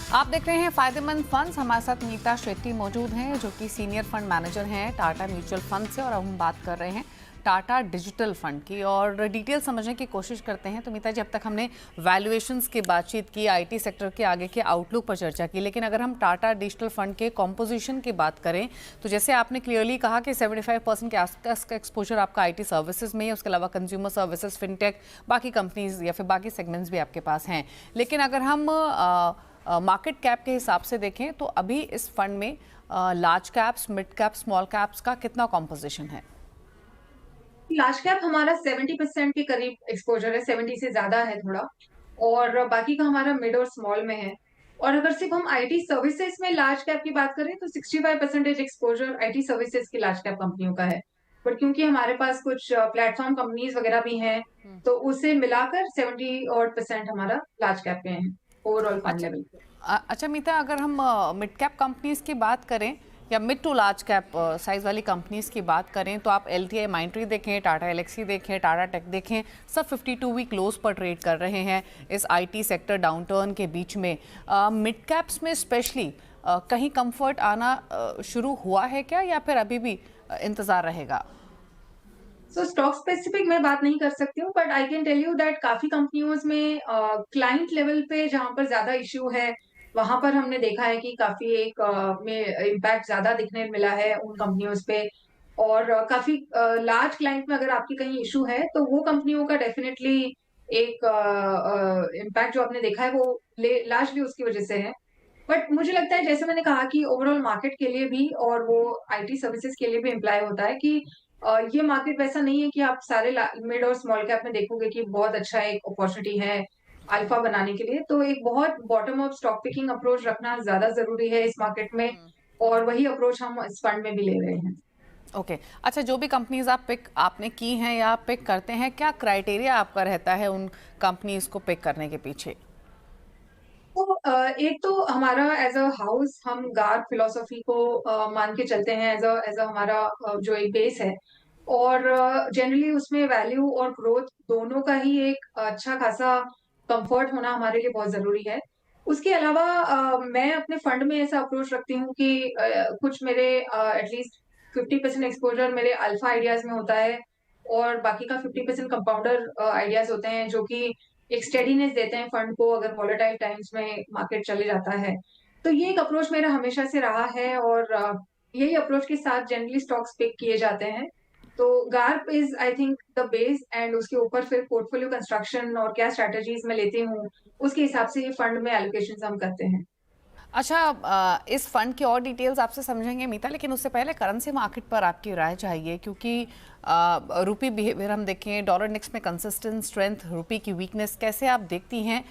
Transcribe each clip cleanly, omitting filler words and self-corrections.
आप देख रहे हैं फायदेमंद फंड्स। हमारे साथ मीता शेट्टी मौजूद हैं जो कि सीनियर फंड मैनेजर हैं टाटा म्यूचुअल फंड से, और अब हम बात कर रहे हैं टाटा डिजिटल फंड की और डिटेल समझने की कोशिश करते हैं। तो मीता जी, अब तक हमने वैल्यूएशंस की बातचीत की, आईटी सेक्टर के आगे के आउटलुक पर चर्चा की, लेकिन अगर हम टाटा डिजिटल फंड के कॉम्पोजिशन की बात करें तो जैसे आपने क्लियरली कहा कि 75% के आसपास का एक्सपोजर आपका आईटी सर्विसेज में है, उसके अलावा कंज्यूमर सर्विसेज, फिनटेक, बाकी कंपनीज या फिर बाकी सेगमेंट्स भी आपके पास हैं। लेकिन अगर हम मार्केट कैप के हिसाब से देखें तो अभी इस फंड में large caps, mid cap, small caps का कितना कॉम्पोजिशन है? लार्ज कैप हमारा 70% के करीब एक्सपोजर है, 70 से ज्यादा है थोड़ा। और बाकी का हमारा मिड और स्मॉल में है। और अगर सिर्फ हम आईटी सर्विसेज में लार्ज कैप की बात करें तो 65% एक्सपोजर आईटी सर्विसेज की लार्ज कैप कंपनियों का है। बट क्योंकि हमारे पास कुछ प्लेटफॉर्म कंपनीज वगैरह भी हैं, तो उसे मिलाकर 70% हमारा लार्ज कैप में है ओवरऑल फंड अच्छा। लेवल पे। अच्छा मीता, अगर हम मिड कैप कंपनीज की बात करें या mid to large cap size वाली कंपनीज की बात करें तो आप एलटीआई माइंट्री देखें, टाटा एलेक्सी देखें, टाटा टेक देखें, सब 52 वीक क्लोज पर ट्रेड कर रहे हैं इस आईटी सेक्टर डाउनटर्न के बीच में। मिड कैप्स में स्पेशली कहीं कंफर्ट आना शुरू हुआ है क्या, या फिर अभी भी इंतजार रहेगा? सो स्टॉक स्पेसिफिक मैं बात नहीं कर सकती हूँ, but I can tell you that काफी कंपनियों में क्लाइंट लेवल पे जहां पर ज्यादा इश्यू है, वहां पर हमने देखा है कि काफी एक में इम्पैक्ट ज्यादा दिखने मिला है उन कंपनियों पे। और काफी लार्ज क्लाइंट में अगर आपकी कहीं इशू है तो वो कंपनियों का डेफिनेटली एक इम्पैक्ट जो आपने देखा है वो लार्जली उसकी वजह से है। बट मुझे लगता है, जैसे मैंने कहा, कि ओवरऑल मार्केट के लिए भी और वो आईटी सर्विसेज के लिए भी इम्प्लाई होता है कि ये मार्केट वैसा नहीं है कि आप सारे मिड और स्मॉल कैप में देखोगे कि बहुत अच्छा एक अपॉर्चुनिटी है अल्फा बनाने के लिए। तो एक बहुत bottom up stock picking approach रखना ज्यादा जरूरी है इस मार्केट में। और वही अप्रोच हम इस फंड में भी ले रहे हैं। ओके। अच्छा, जो भी कंपनीज आप पिक आपने की हैं या आप पिक करते हैं, क्या क्राइटेरिया आपका रहता है उन कंपनीज को पिक करने के पीछे? तो एक तो हमारा एज अ हाउस हम गार्ड फिलोसॉफी को मान के चलते हैं एज अ हमारा जो एक बेस है। और जनरली उसमें वैल्यू और ग्रोथ दोनों का ही एक अच्छा खासा कंफर्ट होना हमारे लिए बहुत जरूरी है। उसके अलावा मैं अपने फंड में ऐसा अप्रोच रखती हूँ कि कुछ मेरे एटलीस्ट 50% एक्सपोजर मेरे अल्फा आइडियाज में होता है। और बाकी का 50% कंपाउंडर आइडियाज होते हैं जो कि एक स्टेडीनेस देते हैं फंड को अगर वॉलेटाइल टाइम्स में मार्केट चले जाता है। तो ये एक अप्रोच मेरा हमेशा से रहा है। और यही अप्रोच के साथ जनरली स्टॉक्स पिक किए जाते हैं। तो Garp is I think the base, and उसके ऊपर फिर पोर्टफोलियो कंस्ट्रक्शन और क्या स्ट्रेटजीज मैं लेती हूँ, उसके हिसाब से ये फंड में एलोकेशन हम करते हैं। अच्छा, इस फंड की और डिटेल्स आपसे समझेंगे मीता, लेकिन उससे पहले करेंसी मार्केट पर आपकी राय चाहिए, क्योंकि रुपी बिहेवियर हम देखें, डॉलर इंडेक्स में कंसिस्टेंट स्ट्रेंथ, रुपी की वीकनेस कैसे आप देखती हैं?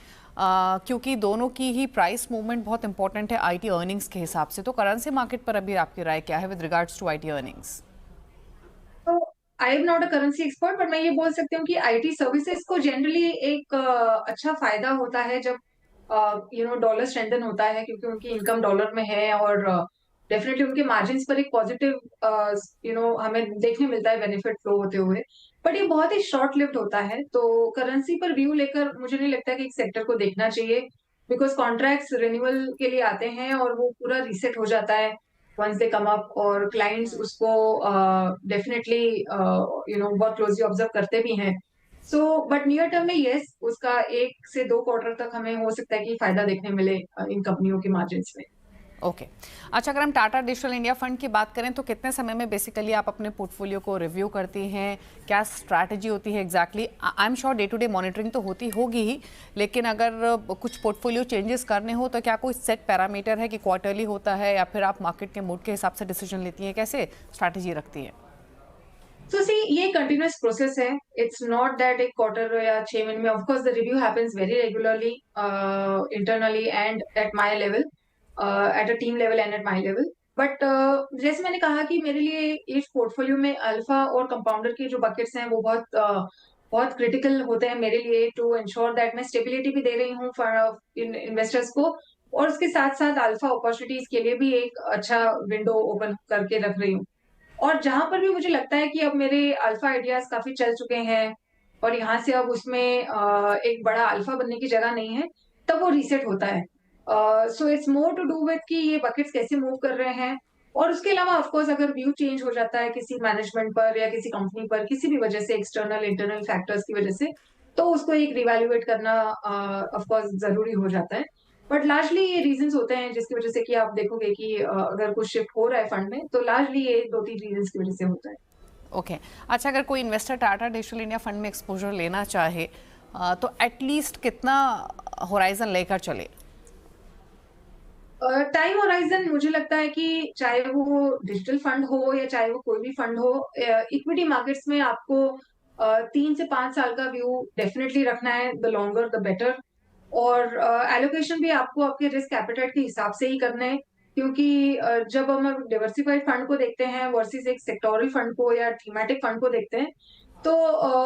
क्योंकि दोनों की ही प्राइस मूवमेंट बहुत इंपॉर्टेंट है आईटी अर्निंग्स के हिसाब से। तो करेंसी मार्केट पर अभी आपकी राय क्या है with regards to IT earnings? तो I am not a currency expert, but मैं ये बोल सकती हूँ कि आईटी सर्विसेज को जनरली एक अच्छा फायदा होता है जब डॉलर स्ट्रेंथन होता है, क्योंकि उनकी इनकम डॉलर में है। और डेफिनेटली उनके मार्जिन पर एक पॉजिटिव हमें देखने मिलता है बेनिफिट फ्लो होते हुए। बट ये बहुत ही शॉर्ट लिव्ड होता है, तो करेंसी पर व्यू लेकर मुझे नहीं लगता कि एक सेक्टर को देखना चाहिए। बिकॉज कॉन्ट्रैक्ट्स रिन्यूअल के लिए आते हैं और वो पूरा रीसेट हो जाता है वंस दे कम अप, और क्लाइंट्स उसको डेफिनेटली बहुत क्लोजली ऑब्जर्व करते भी हैं। सो बट नियर टर्म में यस, उसका 1 से 2 क्वार्टर तक हमें हो सकता है कि फायदा देखने मिले इन कंपनियों के मार्जिन में। ओके। अच्छा, अगर हम टाटा डिजिटल इंडिया फंड की बात करें तो कितने समय में बेसिकली आप अपने पोर्टफोलियो को रिव्यू करती हैं? क्या स्ट्रैटेजी होती है exactly? I am sure day to day monitoring तो होती होगी ही, लेकिन अगर कुछ पोर्टफोलियो चेंजेस करने हो तो क्या कोई सेट पैरामीटर है कि क्वार्टरली होता है, या फिर आप मार्केट के मूड के हिसाब से डिसीजन लेती हैं? कैसे स्ट्रैटेजी रखती हैं? सो सी, ये कंटिन्यूअस प्रोसेस है। इट्स नॉट दैट एक क्वार्टर या 6 महीने में। Of course the review happens very regularly internally and at my level, at a team level and at my level. But जैसे मैंने कहा कि मेरे लिए इस पोर्टफोलियो में अल्फा और कंपाउंडर के जो बकेट्स हैं वो बहुत क्रिटिकल होते हैं मेरे लिए, टू इंश्योर दैट मैं स्टेबिलिटी भी दे रही हूँ फॉर इन्वेस्टर्स को, और उसके साथ साथ अल्फा अपॉर्चुनिटीज के लिए भी एक अच्छा विंडो ओपन करके रख रही हूँ। और जहां पर भी मुझे लगता है कि अब मेरे अल्फा आइडियाज काफी चल चुके हैं और यहाँ से अब उसमें एक बड़ा अल्फा बनने की जगह नहीं है, तब वो रीसेट होता है। So it's more to do with कि ये बकेट्स कैसे मूव कर रहे हैं। और उसके अलावा ऑफ कोर्स अगर व्यू चेंज हो जाता है किसी मैनेजमेंट पर या किसी कंपनी पर किसी भी वजह से, एक्सटर्नल इंटरनल फैक्टर्स की वजह से, तो उसको एक रिवैल्यूएट करना ऑफ कोर्स जरूरी हो जाता है। बट लार्जली ये रीजंस होते हैं जिसकी वजह से कि आप देखोगे कि अगर कुछ शिफ्ट हो रहा है फंड में, तो लार्जली ये 2-3 रीजंस की वजह से होता है। ओके अच्छा, अगर कोई investor Tata digital India fund में एक्सपोजर लेना चाहे तो एटलीस्ट कितना होराइजन लेकर चले? टाइम होराइजन मुझे लगता है कि चाहे वो डिजिटल फंड हो या चाहे वो कोई भी फंड हो, इक्विटी मार्केट्स में आपको 3 से 5 साल का व्यू डेफिनेटली रखना है, द लॉन्गर द बेटर। और एलोकेशन भी आपको आपके रिस्क एपेटाइट के हिसाब से ही करना है, क्योंकि जब हम डिवर्सिफाइड फंड को देखते हैं वर्सेस एक सेक्टोरल फंड को या थीमेटिक फंड को देखते हैं, तो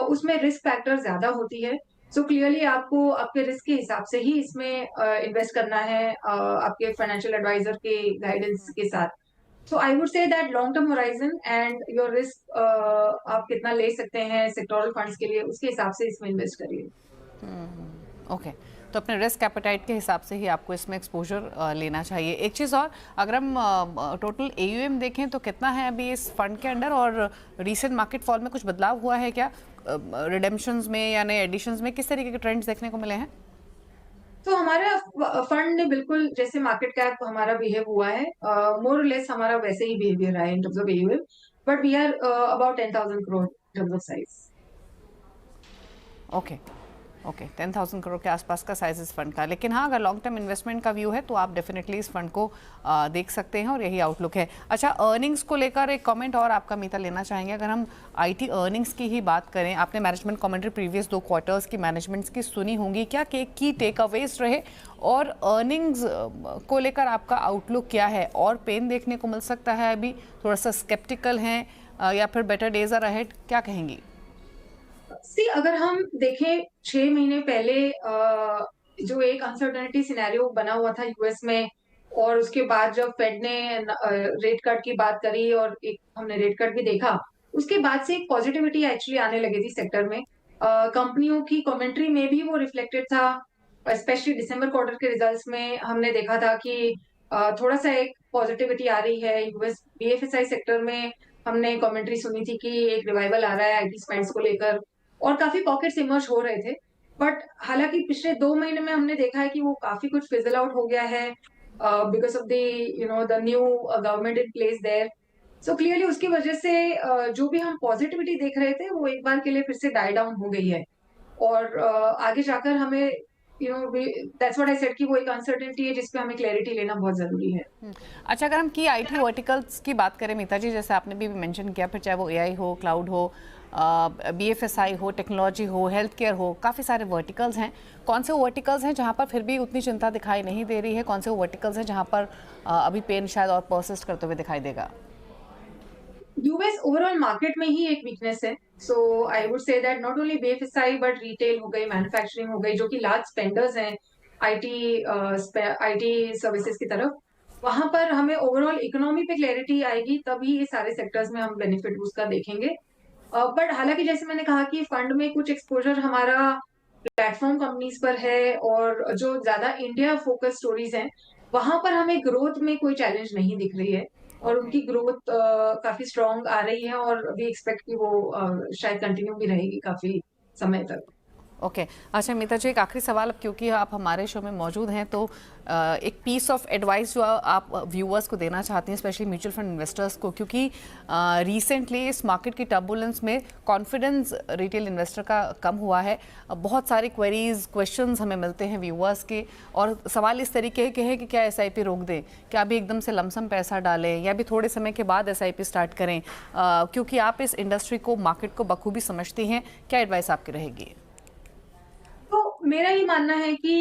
उसमें रिस्क फैक्टर ज्यादा होती है। सो क्लियरली आपको आपके रिस्क के हिसाब से ही इसमें इन्वेस्ट करना है, आपके फाइनेंशियल एडवाइजर के गाइडेंस के साथ। So I would say that long term horizon and your risk आप कितना ले सकते हैं सेक्टोरल फंड्स के लिए, उसके हिसाब से इसमें इन्वेस्ट करिए। ओके तो अपने रिस्क एपेटाइट के हिसाब से ही आपको इसमें एक्सपोजर लेना चाहिए। एक चीज़ और, अगर हम टोटल एयूएम देखें तो कितना है अभी इस फंड के अंडर, और रीसेंट मार्केट फॉल में कुछ बदलाव हुआ है क्या? रिडेम्पशंस में या नए एडिशंस में किस तरीके के ट्रेंड्स देखने को मिले हैं? तो हमारा फंड ने बिल्कुल जैसे मार्केट कैप हमारा बिहेव हुआ है, मोर लेस हमारा वैसे ही बिहेवियर रहा है in terms of AUM, but we are about 10,000 crore in terms of size. Okay okay 10,000 crore के आसपास का साइज इस फंड का। लेकिन हाँ, अगर लॉन्ग टर्म इन्वेस्टमेंट का व्यू है तो आप डेफिनेटली इस फंड को देख सकते हैं और यही आउटलुक है। अच्छा, अर्निंग्स को लेकर एक कमेंट और आपका मीता लेना चाहेंगे। अगर हम आईटी अर्निंग्स की ही बात करें, आपने मैनेजमेंट कमेंट्री प्रीवियस 2 क्वार्टर्स की मैनेजमेंट्स की सुनी होंगी, क्या की टेक अवेज रहे और अर्निंग्स को लेकर आपका आउटलुक क्या है? और पेन देखने को मिल सकता है अभी, थोड़ा सा स्केप्टिकल हैं या फिर बेटर डेज आर अहेड, क्या कहेंगी? सी अगर हम देखें 6 महीने पहले जो एक अनसर्टेनिटी सिनेरियो बना हुआ था यूएस में, और उसके बाद जब फेड ने रेट कट की बात करी और एक हमने रेट कट भी देखा, उसके बाद से एक पॉजिटिविटी एक्चुअली आने लगी थी सेक्टर में। कंपनियों की कमेंट्री में भी वो रिफ्लेक्टेड था, स्पेशली दिसंबर क्वार्टर के रिजल्ट्स में हमने देखा था कि थोड़ा सा एक पॉजिटिविटी आ रही है यूएस बीएफएसआई सेक्टर में। हमने कमेंट्री सुनी थी कि एक रिवाइवल आ रहा है आईटी स्पेंड्स को लेकर, और काफी पॉकेट्स इमर्ज हो रहे थे। बट हालांकि पिछले 2 महीने में हमने देखा है कि वो काफी कुछ फिजल आउट हो गया है because of the the new government in place there. So clearly उसकी वजह से जो भी हम पॉजिटिविटी देख रहे थे वो एक बार के लिए फिर से डाई डाउन हो गई है। और आगे जाकर हमें दैट्स व्हाट आई सेड कि वो एक अनसर्टेनिटी है जिसपे हमें क्लैरिटी लेना बहुत जरूरी है। अच्छा, अगर हम की आईटी वर्टिकल्स की बात करें मीता जी, जैसे आपने भी मेंशन किया, फिर चाहे वो एआई हो, क्लाउड हो, बीएफएसआई हो, टेक्नोलॉजी हो, हेल्थ केयर हो, काफ़ी सारे वर्टिकल्स हैं। कौन से वो वर्टिकल्स हैं जहाँ पर फिर भी उतनी चिंता दिखाई नहीं दे रही है? कौन से वो वर्टिकल्स हैं जहाँ पर अभी पेन शायद और परसिस्ट करते हुए दिखाई देगा? यूएस ओवरऑल मार्केट में ही एक वीकनेस है। So I would say that not only BFSI but retail हो गई, मैन्युफैक्चरिंग हो गई, जो कि लार्ज स्पेंडर्स हैं आईटी आईटी सर्विसेज की तरफ। वहां पर हमें ओवरऑल इकोनॉमी पे क्लैरिटी आएगी तभी ये सारे सेक्टर्स में हम बेनिफिट उसका देखेंगे। बट हालांकि जैसे मैंने कहा कि फंड में कुछ एक्सपोजर हमारा प्लेटफॉर्म कंपनीज पर है, और जो ज्यादा इंडिया फोकस स्टोरीज हैं वहां पर हमें ग्रोथ में कोई चैलेंज नहीं दिख रही है, और ओके उनकी ग्रोथ काफी स्ट्रांग आ रही है, और वी एक्सपेक्ट कि वो शायद कंटिन्यू भी रहेगी काफी समय तक। ओके अच्छा मीता जी, एक आखिरी सवाल, अब क्योंकि आप हमारे शो में मौजूद हैं तो एक पीस ऑफ एडवाइस जो आप व्यूअर्स को देना चाहती हैं, स्पेशली म्यूचुअल फंड इन्वेस्टर्स को, क्योंकि रिसेंटली इस मार्केट की टर्बुलेंस में कॉन्फिडेंस रिटेल इन्वेस्टर का कम हुआ है। बहुत सारी क्वेरीज, क्वेश्चंस हमें मिलते हैं व्यूअर्स के, और सवाल इस तरीके के हैं कि क्या एसआईपी रोक दें, क्या अभी एकदम से लमसम पैसा डालें, या भी थोड़े समय के बाद एसआईपी स्टार्ट करें? क्योंकि आप इस इंडस्ट्री को, मार्केट को बखूबी समझती हैं, क्या एडवाइस आपकी रहेगी? तो मेरा ये मानना है कि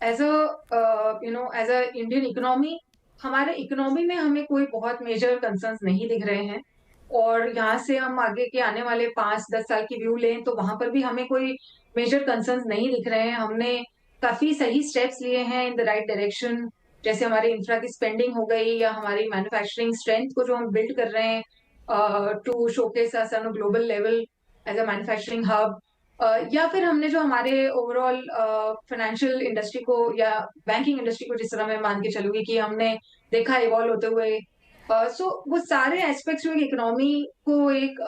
as as a Indian economy, हमारे इकोनॉमी में हमें कोई बहुत मेजर कंसर्न्स नहीं दिख रहे हैं। और यहाँ से हम आगे के आने वाले 5-10 साल की व्यू लें तो वहां पर भी हमें कोई मेजर कंसर्न्स नहीं दिख रहे हैं। हमने काफी सही स्टेप्स लिए हैं इन द राइट डायरेक्शन, जैसे हमारी इंफ्रा की स्पेंडिंग हो गई या हमारी मैन्युफैक्चरिंग स्ट्रेंथ को जो हम बिल्ड कर रहे हैं to showcase us on a global level as a manufacturing hub. या फिर हमने जो हमारे ओवरऑल फाइनेंशियल इंडस्ट्री को या बैंकिंग इंडस्ट्री को जिस तरह मैं मान के चलूंगी कि हमने देखा इवॉल्व होते हुए, सो वो सारे एस्पेक्ट्स जो इकोनॉमी को एक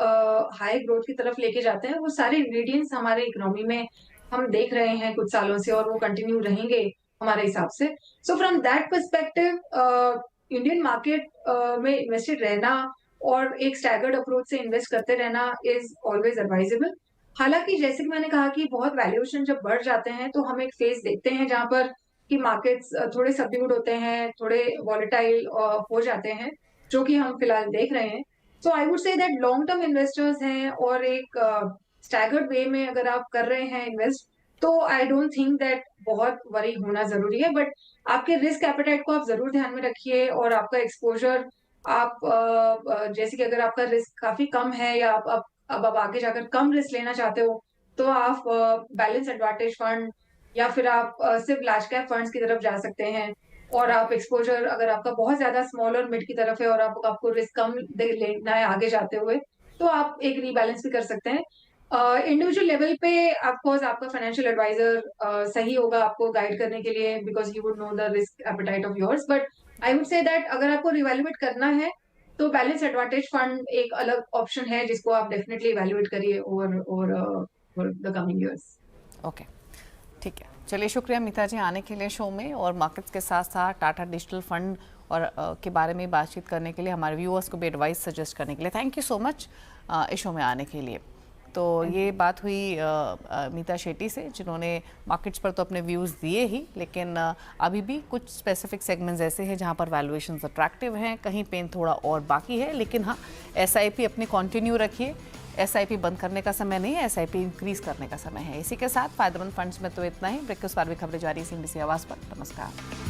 हाई ग्रोथ की तरफ लेके जाते हैं, वो सारे इंग्रेडिएंट्स हमारे इकोनॉमी में हम देख रहे हैं कुछ सालों से, और वो कंटिन्यू रहेंगे हमारे हिसाब से। So from that perspective Indian market में इन्वेस्टेड रहना और एक स्टैगर्ड अप्रोच से इन्वेस्ट करते रहना इज ऑलवेज एडवाइजेबल। हालांकि जैसे कि मैंने कहा कि बहुत वैल्यूएशन जब बढ़ जाते हैं तो हम एक फेज देखते हैं जहां पर कि मार्केट्स थोड़े सबड्यूड होते हैं, थोड़े वॉलेटाइल हो जाते हैं, जो कि हम फिलहाल देख रहे हैं। So I would say that long term investors हैं और एक स्टैगर्ड वे में अगर आप कर रहे हैं इन्वेस्ट, तो आई डोंट थिंक दैट बहुत वरी होना जरूरी है। बट आपके रिस्क एपेटाइट को आप जरूर ध्यान में रखिए, और आपका एक्सपोजर आप जैसे कि अगर आपका रिस्क काफी कम है या अब आप आगे जाकर कम रिस्क लेना चाहते हो, तो आप बैलेंस एडवांटेज फंड या फिर आप सिर्फ लार्ज कैप फंड्स की तरफ जा सकते हैं। और आप एक्सपोजर अगर आपका बहुत ज्यादा स्मॉल और मिड की तरफ है और आपको रिस्क कम लेना है आगे जाते हुए, तो आप एक रीबैलेंस भी कर सकते हैं। इंडिविजुअल लेवल पे ऑफकोर्स आपका फाइनेंशियल एडवाइजर सही होगा आपको गाइड करने के लिए, because you would know the risk appetite of yours. But I would say that अगर आपको रिवैल्यूएट करना है तो बैलेंस एडवांटेज फंड एक अलग ऑप्शन है जिसको आप डेफिनेटली इवैल्यूएट करिए over the coming years. Okay, ठीक है। चलिए, शुक्रिया मीता जी आने के लिए शो में, और मार्केट्स के साथ साथ टाटा डिजिटल फंड और के बारे में बातचीत करने के लिए, हमारे व्यूअर्स को भी एडवाइस सजेस्ट करने के लिए थैंक यू सो मच इस शो में आने के लिए। तो ये बात हुई मीता शेट्टी से, जिन्होंने मार्केट्स पर तो अपने व्यूज़ दिए ही, लेकिन अभी भी कुछ स्पेसिफिक सेगमेंट्स ऐसे हैं जहां पर वैल्यूएशंस अट्रैक्टिव हैं, कहीं पेन थोड़ा और बाकी है। लेकिन हाँ, एसआईपी अपनी कंटिन्यू रखिए, एसआईपी बंद करने का समय नहीं है, एसआईपी इंक्रीज करने का समय है। इसी के साथ फायदेमंद फंड्स में तो इतना ही। ब्रेक के उस पार भी खबरें जारी CNBC आवाज़ पर। नमस्कार।